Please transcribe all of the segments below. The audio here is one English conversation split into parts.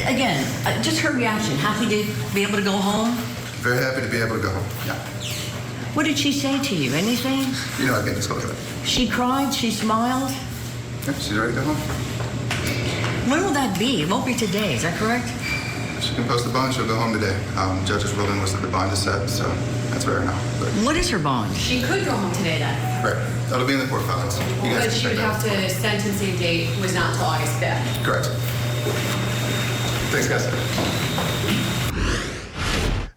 Again, just her reaction. Happy to be able to go home? Very happy to be able to go home, yeah. What did she say to you? Anything? You know I can't disclose that. She cried? She smiled? Yeah, she's ready to go home. When will that be? It won't be today, is that correct? She can post the bond, she'll go home today. Judge's ruling was that the bond is set, so that's where now. But what is her bond? She could go home today then. right, that'll be in the court filings. You guys But can she check would that have to, sentencing date was not until August 5th. Correct. Thanks, guys.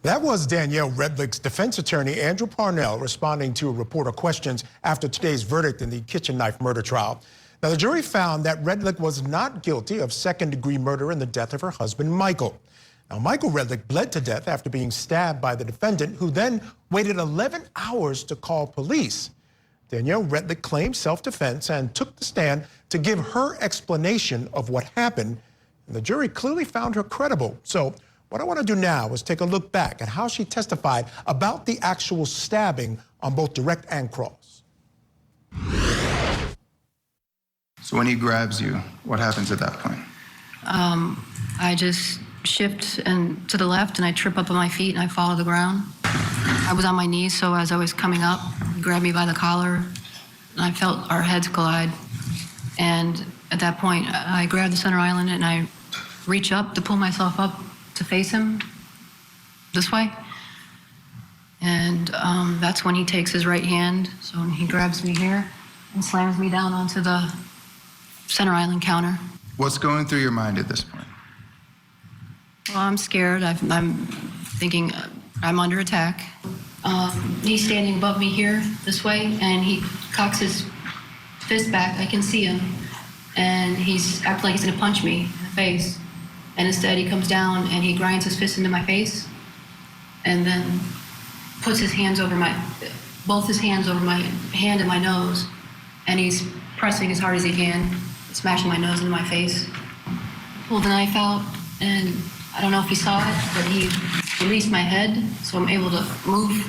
That was Danielle Redlick's defense attorney, Andrew Parnell, responding to reporter questions after today's verdict in the kitchen knife murder trial. Now, the jury found that Redlick was not guilty of second-degree murder in the death of her husband, Michael. Now, Michael Redlick bled to death after being stabbed by the defendant, who then waited 11 hours to call police. Danielle Redlick claimed self-defense and took the stand to give her explanation of what happened. And the jury clearly found her credible. So what I want to do now is take a look back at how she testified about the actual stabbing on both direct and cross. So when he grabs you, what happens at that point? I just shift and to the left, and I trip up on my feet, and I fall to the ground. I was on my knees, so as I was coming up, he grabbed me by the collar, and I felt our heads collide. And at that point, I grabbed the center island, and I reach up to pull myself up to face him this way. And that's when he takes his right hand, so he grabs me here and slams me down onto the center island counter. What's going through your mind at this point? Well, I'm scared. I'm thinking I'm under attack. He's standing above me here, this way, and he cocks his fist back. I can see him, and he's acting like he's gonna punch me in the face. And instead, he comes down and he grinds his fist into my face, and then puts his hands over both his hands over my hand and my nose, and he's pressing as hard as he can, smashing my nose into my face. Pulled the knife out, and I don't know if he saw it, but he released my head, so I'm able to move.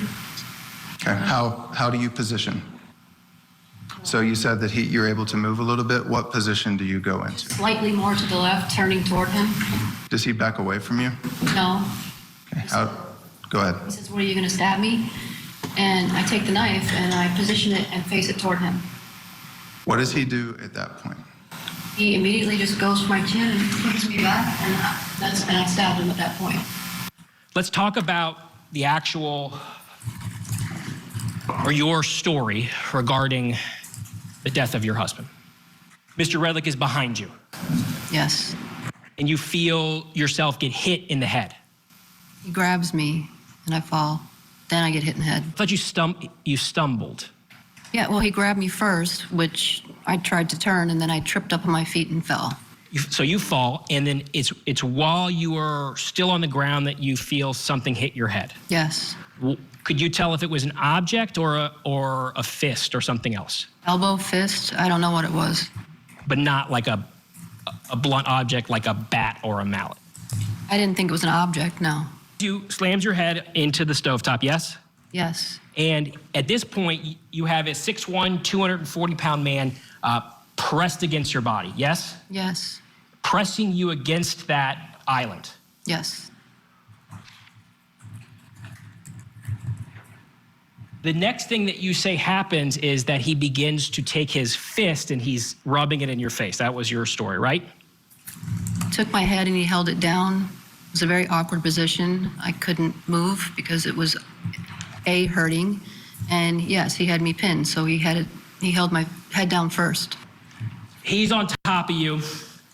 Okay, how do you position? So you said that you're able to move a little bit. What position do you go into? Slightly more to the left, turning toward him. Does he back away from you? No. Okay, go ahead. He says, "What, are you gonna stab me?" And I take the knife and I position it and face it toward him. What does he do at that point? He immediately just goes for my chin and pushes me back, and I stab him at that point. Let's talk about the actual, or your story regarding the death of your husband. Mr. Redlick is behind you. Yes. And you feel yourself get hit in the head. He grabs me and I fall. Then I get hit in the head. I thought you stumbled. Yeah, well, he grabbed me first, which I tried to turn, and then I tripped up on my feet and fell. So you fall, and then it's while you are still on the ground that you feel something hit your head. Yes. Could you tell if it was an object or a fist or something else? Elbow, fist, I don't know what it was. But not like a blunt object like a bat or a mallet? I didn't think it was an object, no. You slammed your head into the stovetop, yes? Yes. And at this point, you have a 6'1", 240-pound man pressed against your body, yes? Yes. Pressing you against that island. Yes. The next thing that you say happens is that he begins to take his fist and he's rubbing it in your face. That was your story, right? He took my head and he held it down. It was a very awkward position. I couldn't move because it was hurting, and yes, he had me pinned, so he held my head down first. He's on top of you,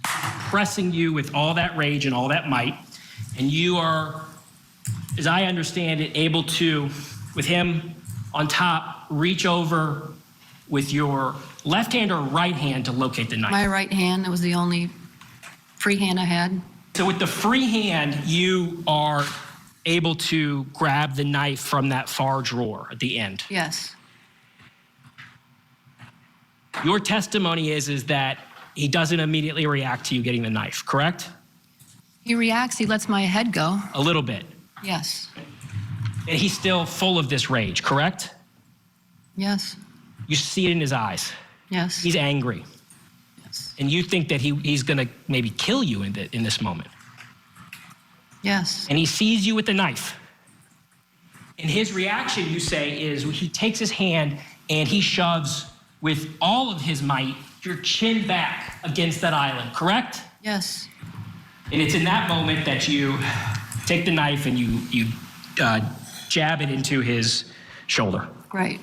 pressing you with all that rage and all that might, and you are, as I understand it, able to, with him on top, reach over with your left hand or right hand to locate the knife. My right hand, it was the only free hand I had. So with the free hand, you are able to grab the knife from that far drawer at the end. Yes. Your testimony is that he doesn't immediately react to you getting the knife, correct? He reacts, he lets my head go. A little bit. Yes. And he's still full of this rage, correct? Yes. You see it in his eyes. Yes. He's angry. Yes. And you think that he's gonna maybe kill you in this moment. Yes. and he sees you with the knife. And his reaction, you say, is he takes his hand and he shoves with all of his might your chin back against that island, correct? Yes. And it's in that moment that you take the knife and you jab it into his shoulder. Right.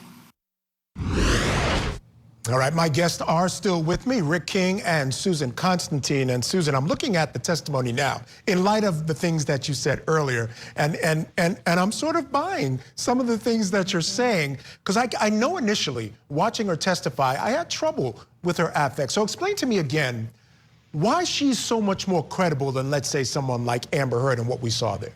All right, my guests are still with me, Rick King and Susan Constantine. And Susan, I'm looking at the testimony now in light of the things that you said earlier, and I'm sort of buying some of the things that you're saying, because I know initially watching her testify, I had trouble with her affect. So explain to me again why she's so much more credible than, let's say, someone like Amber Heard and what we saw there.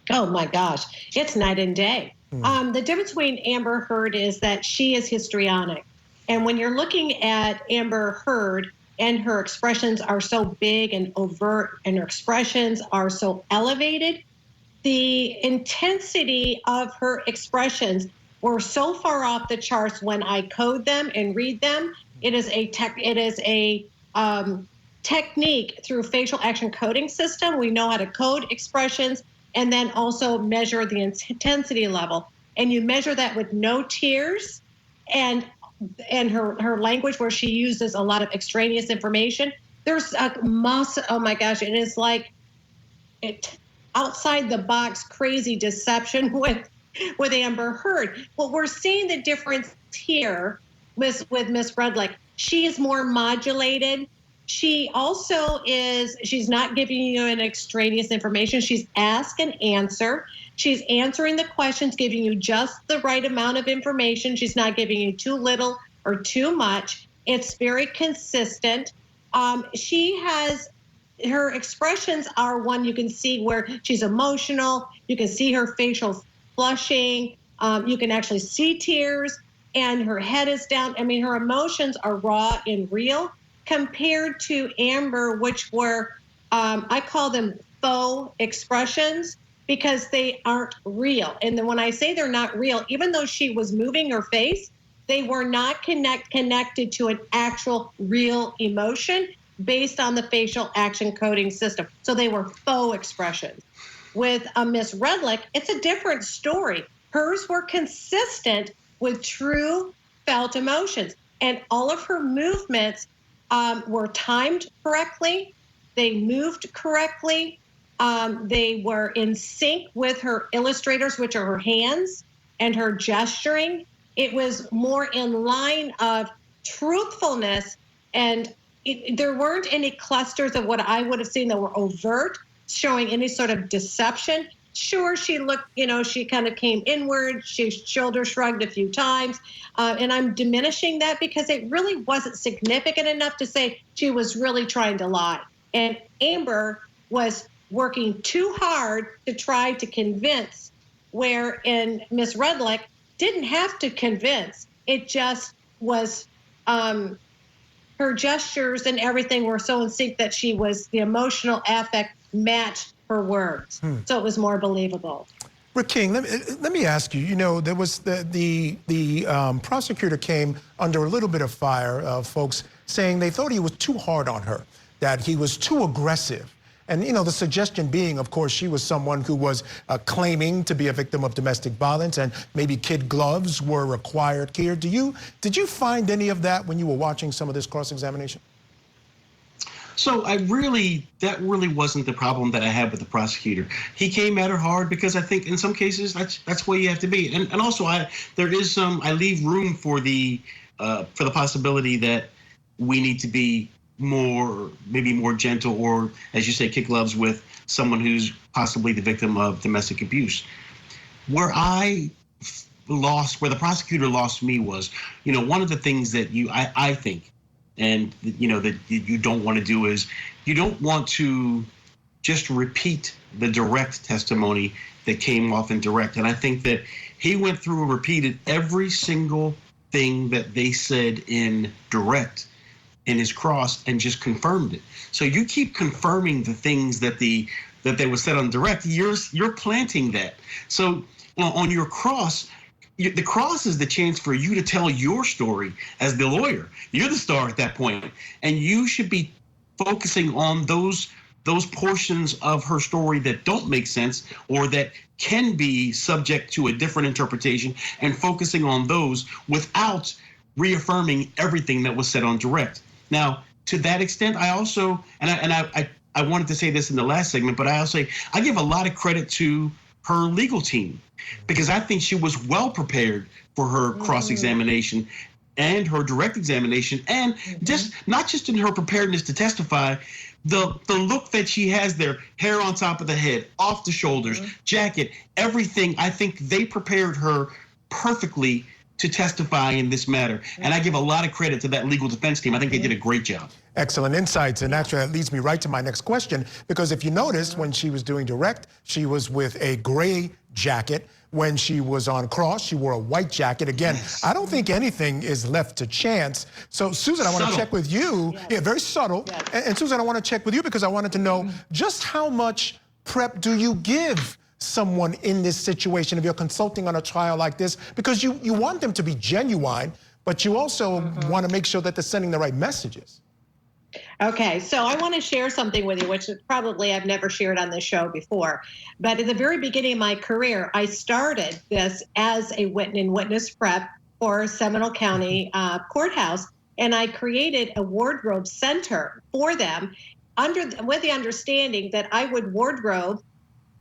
Oh my gosh, it's night and day. The difference between Amber Heard is that she is histrionic. And when you're looking at Amber Heard and her expressions are so big and overt and her expressions are so elevated, the intensity of her expressions were so far off the charts when I code them and read them. It is a technique through facial action coding system. We know how to code expressions and then also measure the intensity level. And you measure that with no tears and her language where she uses a lot of extraneous information. There's a oh my gosh, it is like outside the box crazy deception with Amber Heard. Well, we're seeing the difference here with Miss Redlick. She is more modulated. She also she's not giving you an extraneous information. She's ask and answer. She's answering the questions, giving you just the right amount of information. She's not giving you too little or too much. It's very consistent. She has, her expressions are one you can see where she's emotional. You can see her facial flushing. You can actually see tears and her head is down. I mean, her emotions are raw and real, compared to Amber, which were, I call them faux expressions because they aren't real. And then when I say they're not real, even though she was moving her face, they were not connected to an actual real emotion based on the facial action coding system. So they were faux expressions. With Miss Redlick, it's a different story. Hers were consistent with true felt emotions, and all of her movements were timed correctly. They moved correctly. They were in sync with her illustrators, which are her hands and her gesturing. It was more in line of truthfulness, and there weren't any clusters of what I would have seen that were overt, showing any sort of deception. Sure, she looked, she kind of came inward. She shoulder shrugged a few times. And I'm diminishing that because it really wasn't significant enough to say she was really trying to lie. And Amber was working too hard to try to convince, wherein Miss Redlick didn't have to convince. It just was her gestures and everything were so in sync that the emotional affect matched her words. So it was more believable. Rick King, let me ask you, there was the prosecutor came under a little bit of fire, folks saying they thought he was too hard on her, that he was too aggressive. And, the suggestion being, of course, she was someone who was claiming to be a victim of domestic violence and maybe kid gloves were required here. Did you find any of that when you were watching some of this cross-examination? So that really wasn't the problem that I had with the prosecutor. He came at her hard because I think in some cases that's where you have to be. And also I leave room for the possibility that we need to be maybe more gentle, or as you say, kick gloves with someone who's possibly the victim of domestic abuse. Where the prosecutor lost me was, one of the things that I think, and that you don't want to do is you don't want to just repeat the direct testimony that came off in direct. And I think that he went through and repeated every single thing that they said in direct in his cross and just confirmed it. So you keep confirming the things that they were said on direct. You're planting that. So on your cross, the cross is the chance for you to tell your story as the lawyer. You're the star at that point, and you should be focusing on those those portions of her story that don't make sense or that can be subject to a different interpretation and focusing on those without reaffirming everything that was said on direct. Now, to that extent, I also, I wanted to say this in the last segment, but I give a lot of credit to her legal team because I think she was well prepared for her cross-examination and her direct examination, and just not just in her preparedness to testify, the look that she has there, hair on top of the head, off the shoulders, jacket, everything. I think they prepared her perfectly to testify in this matter. And I give a lot of credit to that legal defense team. I think they did a great job. Excellent insights, and actually that leads me right to my next question, because if you noticed, when she was doing direct, she was with a gray jacket. When she was on cross, she wore a white jacket. Again, I don't think anything is left to chance. So, Susan, I want to check with you. Yeah, very subtle. And Susan, I want to check with you because I wanted to know just how much prep do you give someone in this situation if you're consulting on a trial like this? Because you want them to be genuine, but you also want to make sure that they're sending the right messages. Okay, so I want to share something with you, which probably I've never shared on this show before. But at the very beginning of my career, I started this as a witness prep for Seminole County Courthouse, and I created a wardrobe center for them with the understanding that I would wardrobe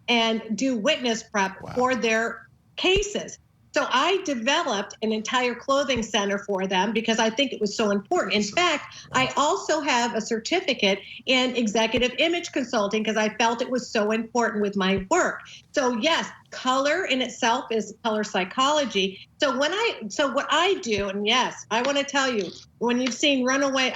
and do witness prep for their cases. So I developed an entire clothing center for them because I think it was so important. In fact, I also have a certificate in executive image consulting because I felt it was so important with my work. So yes, color in itself is color psychology. So what I do, and yes, I want to tell you, when you've seen Runaway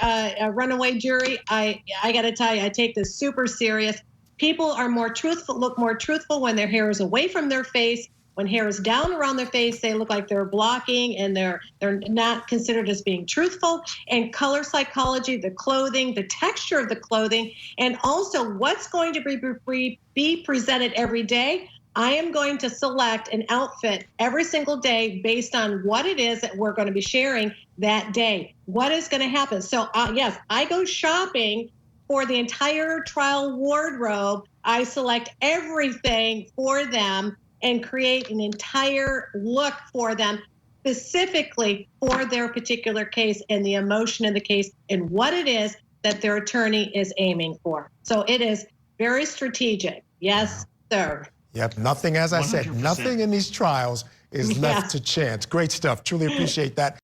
Jury, I got to tell you, I take this super serious. People are look more truthful when their hair is away from their face. When hair is down around their face, they look like they're blocking and they're not considered as being truthful. And color psychology, the clothing, the texture of the clothing, and also what's going to be presented every day. I am going to select an outfit every single day based on what it is that we're going to be sharing that day. What is going to happen? So yes, I go shopping for the entire trial wardrobe. I select everything for them and create an entire look for them specifically for their particular case and the emotion of the case and what it is that their attorney is aiming for. So it is very strategic. Yes, sir. Yep, nothing, as I said, 100%. nothing in these trials is left to chance. Great stuff. Truly appreciate that.